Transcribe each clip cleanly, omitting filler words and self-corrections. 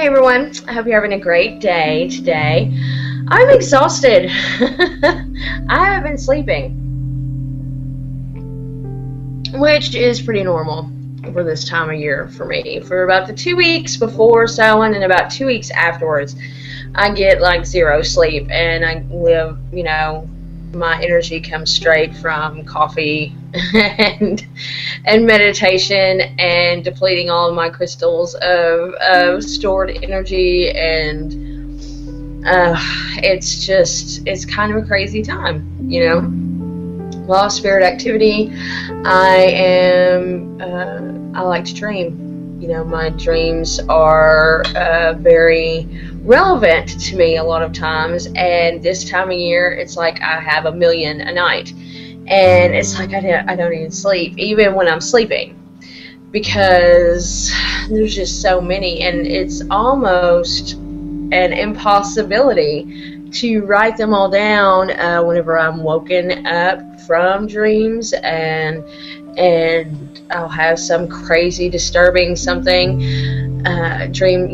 Hey everyone, I hope you're having a great day today. I'm exhausted. I have been sleeping, which is pretty normal for this time of year for me. For about the 2 weeks before Samhain and about 2 weeks afterwards, I get like zero sleep, and I live, my energy comes straight from coffee and meditation and depleting all of my crystals of stored energy, and it's kind of a crazy time, Law of spirit activity. I like to dream. My dreams are very relevant to me a lot of times, and this time of year it's like I have a million a night, and it's like I don't even sleep even when I'm sleeping, because there's just so many, and it's almost an impossibility to write them all down whenever I'm woken up from dreams, and I'll have some crazy disturbing dream,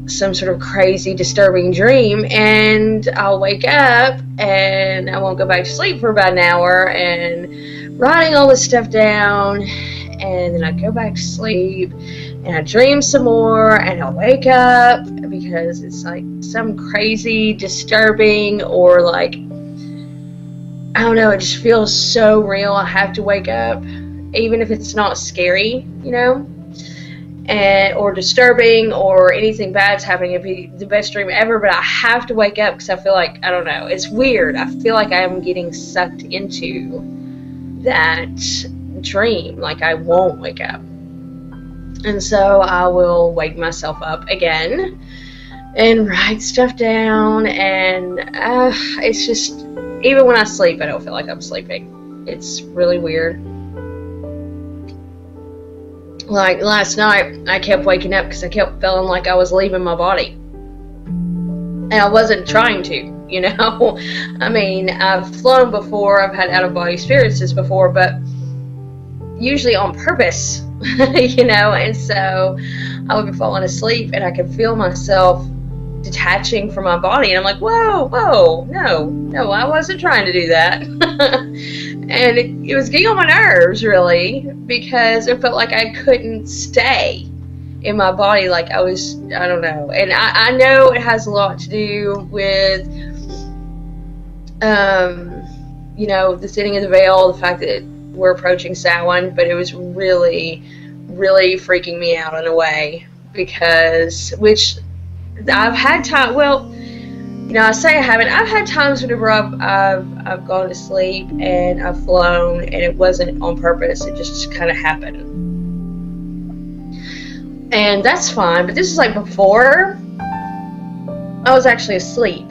some sort of crazy disturbing dream, and I'll wake up and I won't go back to sleep for about an hour, and writing all this stuff down, and then I go back to sleep and I dream some more, and I'll wake up because it's like some crazy disturbing, or like, I don't know, it just feels so real. I have to wake up, even if it's not scary, or disturbing or anything bad's happening. It'd be the best dream ever, but I have to wake up because I feel like, I don't know, it's weird. I feel like I'm getting sucked into that dream. Like I won't wake up. And so I will wake myself up again and write stuff down, and it's just, even when I sleep, I don't feel like I'm sleeping. It's really weird. Like last night, I kept waking up because I kept feeling like I was leaving my body. And I wasn't trying to, I mean, I've flown before, I've had out-of-body experiences before, but usually on purpose, and so I would be falling asleep and I could feel myself detaching from my body, and I'm like, whoa, no, I wasn't trying to do that. And it was getting on my nerves, really, because it felt like I couldn't stay in my body. Like I don't know. And I know it has a lot to do with, the thinning of the veil, the fact that we're approaching Samhain, but it was really, really freaking me out in a way, which I've had time, I say I haven't. I've had times whenever I've gone to sleep and I've flown, and it wasn't on purpose. It just kind of happened, and that's fine. But this is like before I was actually asleep.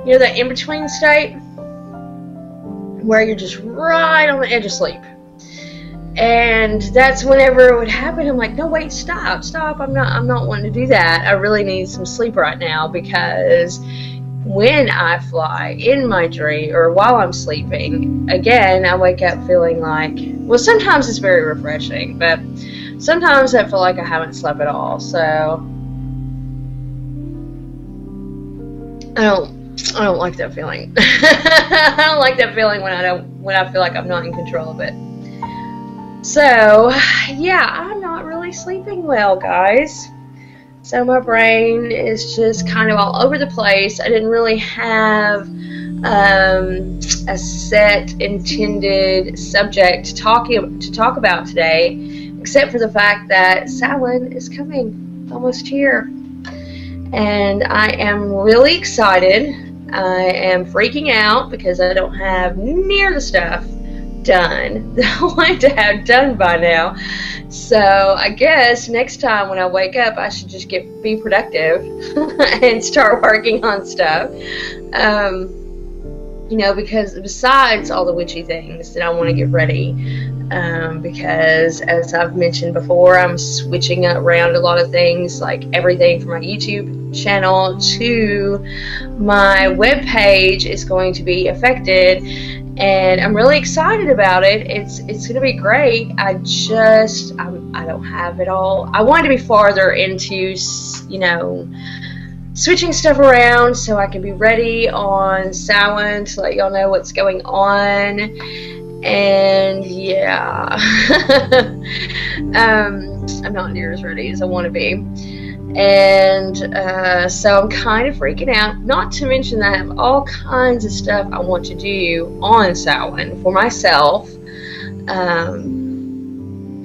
That in between state where you're just right on the edge of sleep. And that's whenever it would happen. I'm like, no, wait, stop. I'm not wanting to do that. I really need some sleep right now, because when I fly in my dream or while I'm sleeping, again, I wake up feeling like, well, sometimes it's very refreshing, but sometimes I feel like I haven't slept at all. So I don't like that feeling. I don't like that feeling when I feel like I'm not in control of it. So, yeah, I'm not really sleeping well, guys. So my brain is just kind of all over the place. I didn't really have a set intended subject to talk about today, except for the fact that Samhain is coming, almost here. And I am really excited. I am freaking out because I don't have near the stuff done that I wanted to have done by now. So I guess next time when I wake up, I should just be productive and start working on stuff. Because besides all the witchy things that I want to get ready, because, as I've mentioned before, I'm switching around a lot of things, like everything from my YouTube channel to my web page is going to be affected, and I'm really excited about it. It's going to be great. I don't have it all. I wanted to be farther into, you know, switching stuff around so I can be ready on Samhain to let y'all know what's going on. And yeah, I'm not near as ready as I want to be. And so I'm kind of freaking out, not to mention that I have all kinds of stuff I want to do on Samhain for myself,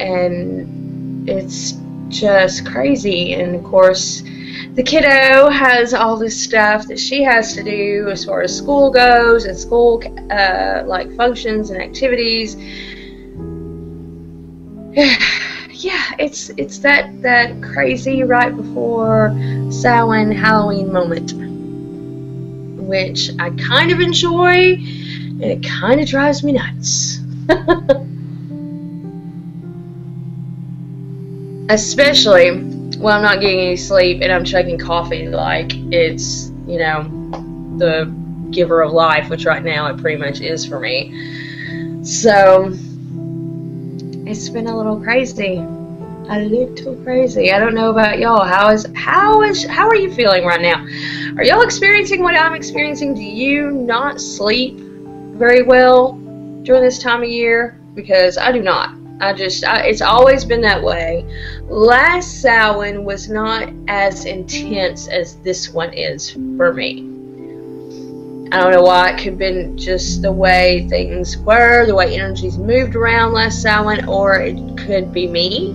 and it's just crazy. And of course, the kiddo has all this stuff that she has to do as far as school goes, and school like functions and activities. Yeah, it's that crazy right before Samhain Halloween moment, which I kind of enjoy, and it kind of drives me nuts. Especially when I'm not getting any sleep and I'm chugging coffee like it's, you know, the giver of life, which right now it pretty much is for me. So it's been a little crazy. A little crazy. I don't know about y'all. How are you feeling right now? Are y'all experiencing what I'm experiencing? Do you not sleep very well during this time of year? Because I do not. It's always been that way. Last Samhain was not as intense as this one is for me. I don't know why. It could have been just the way things were, the way energies moved around last Samhain, or it could be me.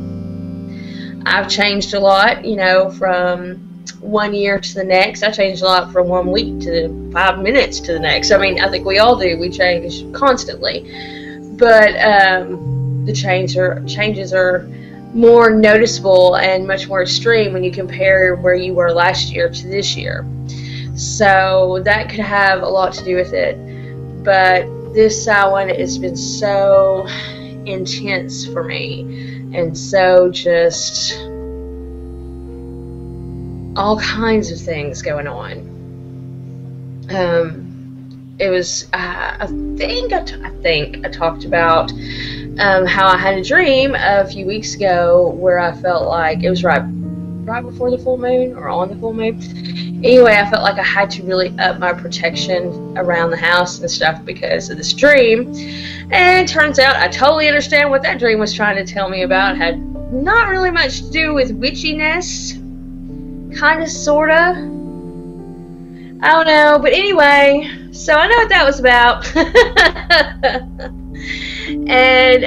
I've changed a lot, you know, from one year to the next. I changed a lot from 1 week to 5 minutes to the next. I mean, I think we all do. We change constantly. But the changes are more noticeable and much more extreme when you compare where you were last year to this year. So that could have a lot to do with it. But this Samhain has been so intense for me, and so just all kinds of things going on. It was I think I talked about how I had a dream a few weeks ago where I felt like it was right before the full moon or on the full moon. Anyway, I felt like I had to really up my protection around the house and stuff because of this dream. And it turns out I totally understand what that dream was trying to tell me about. It had not really much to do with witchiness. Kinda, sorta. I don't know. But anyway, so I know what that was about. And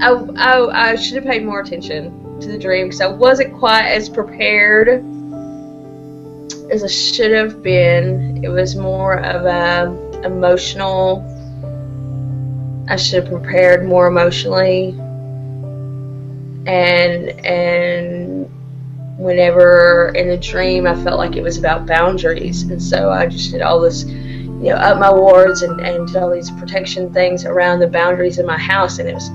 I should have paid more attention to the dream because I wasn't quite as prepared as I should have been. It was more of a emotional. I should have prepared more emotionally, and whenever in the dream I felt like it was about boundaries, and so I just did all this, you know, up my wards and did all these protection things around the boundaries of my house, and it was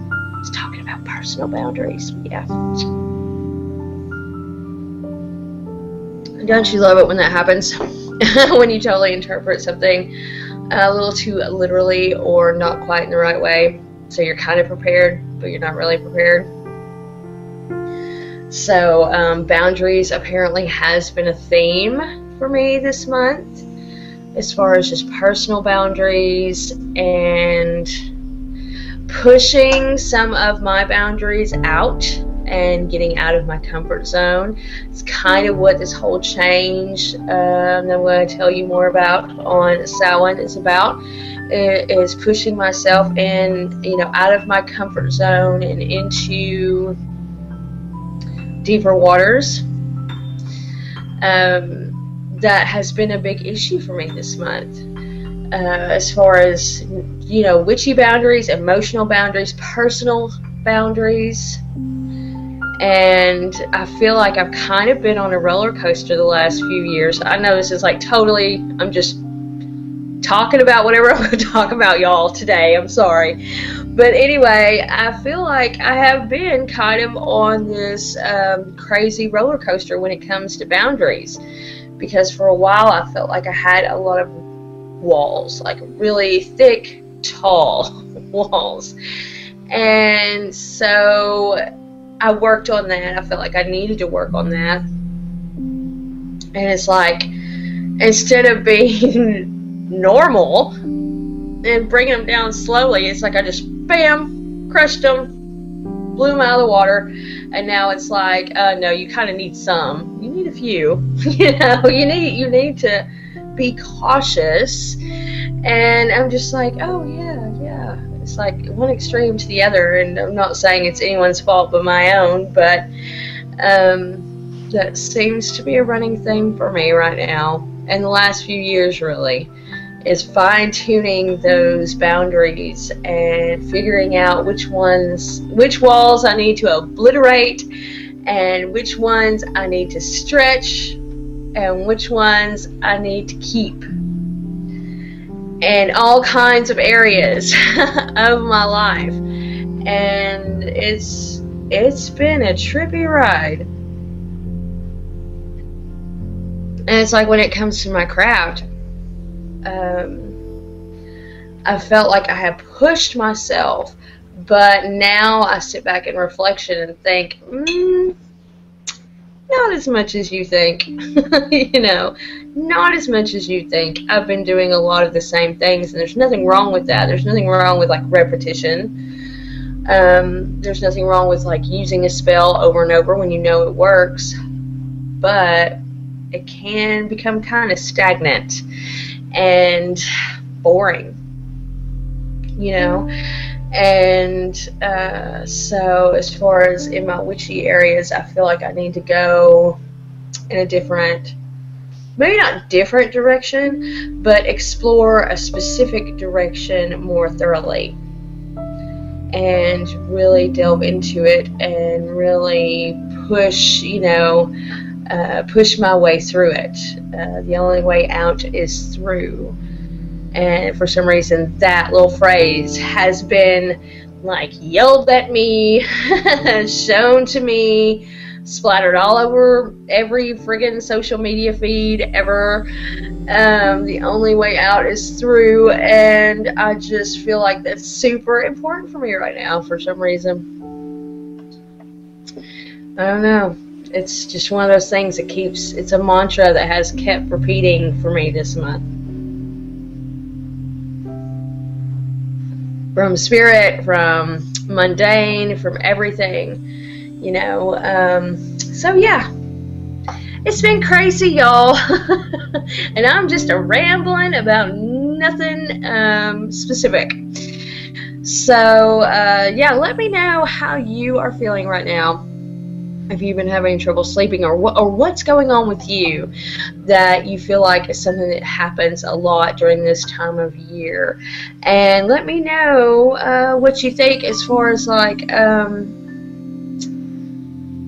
talking about personal boundaries. Yeah. Don't you love it when that happens? When you totally interpret something a little too literally or not quite in the right way. So you're kind of prepared, but you're not really prepared. So boundaries apparently has been a theme for me this month, as far as just personal boundaries and pushing some of my boundaries out and getting out of my comfort zone. It's kind of what this whole change that I'm going to tell you more about on Samhain is about. It is pushing myself in, you know, out of my comfort zone and into deeper waters. That has been a big issue for me this month. As far as, you know, witchy boundaries, emotional boundaries, personal boundaries. And I feel like I've kind of been on a roller coaster the last few years. I know this is like totally, I'm just talking about whatever I'm going to talk about, y'all, today. I'm sorry. But anyway, I feel like I have been kind of on this crazy roller coaster when it comes to boundaries. Because for a while, I felt like I had a lot of walls, like really thick, tall walls. And so I worked on that. I felt like I needed to work on that. And it's like, instead of being normal and bringing them down slowly, it's like I just bam, crushed them, blew them out of the water, and now it's like, no, you kind of need some. You need a few. You know, you need to be cautious. And I'm just like, oh yeah. It's like one extreme to the other, and I'm not saying it's anyone's fault but my own, but that seems to be a running thing for me right now, and the last few years really, is fine-tuning those boundaries and figuring out which walls I need to obliterate and which ones I need to stretch and which ones I need to keep, in all kinds of areas of my life. And it's been a trippy ride. And it's like when it comes to my craft, I felt like I had pushed myself, but now I sit back in reflection and think, not as much as you think. You know, not as much as you think. I've been doing a lot of the same things, and there's nothing wrong with that. There's nothing wrong with like repetition. There's nothing wrong with like using a spell over and over when you know it works, but it can become kind of stagnant and boring, you know. And so as far as in my witchy areas, I feel like I need to go in a different, maybe not different direction, but explore a specific direction more thoroughly and really delve into it and really push, you know, push my way through it. The only way out is through. And for some reason, that little phrase has been like yelled at me, shown to me, splattered all over every friggin' social media feed ever. The only way out is through, and I just feel like that's super important for me right now for some reason. I don't know. It's just one of those things that keeps, it's a mantra that has kept repeating for me this month. From spirit, from mundane, from everything, you know. So yeah, it's been crazy, y'all. And I'm just rambling about nothing specific. So yeah, let me know how you are feeling right now. Have you been having trouble sleeping, or what's going on with you that you feel like is something that happens a lot during this time of year? And let me know what you think as far as like,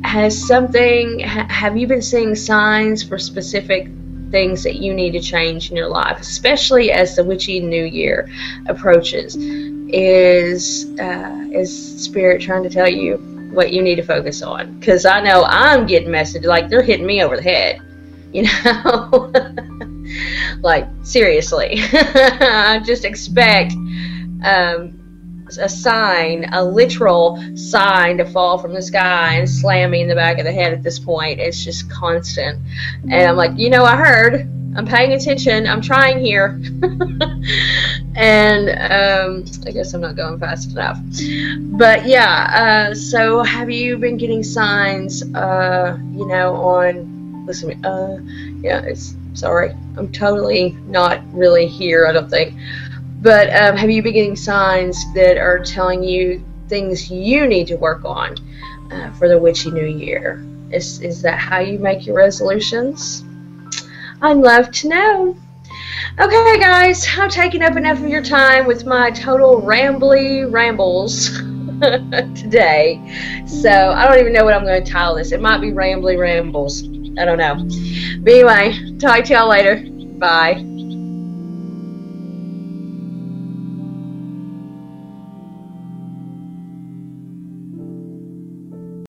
have you been seeing signs for specific things that you need to change in your life, especially as the witchy new year approaches? Is spirit trying to tell you what you need to focus on? Because I know I'm getting messages like they're hitting me over the head, you know. Like seriously. I just expect a sign, a literal sign, to fall from the sky and slam me in the back of the head at this point. It's just constant. And I'm like, you know, I heard, I'm paying attention, I'm trying here. And I guess I'm not going fast enough. But yeah, so have you been getting signs, you know, on, listen to me, yeah, sorry, I'm totally not really here, I don't think. But have you been getting signs that are telling you things you need to work on for the witchy new year? Is that how you make your resolutions? I'd love to know. Okay, guys, I've taken up enough of your time with my total rambles today. So I don't even know what I'm going to title this. It might be Rambly Rambles. I don't know. But anyway, talk to y'all later. Bye.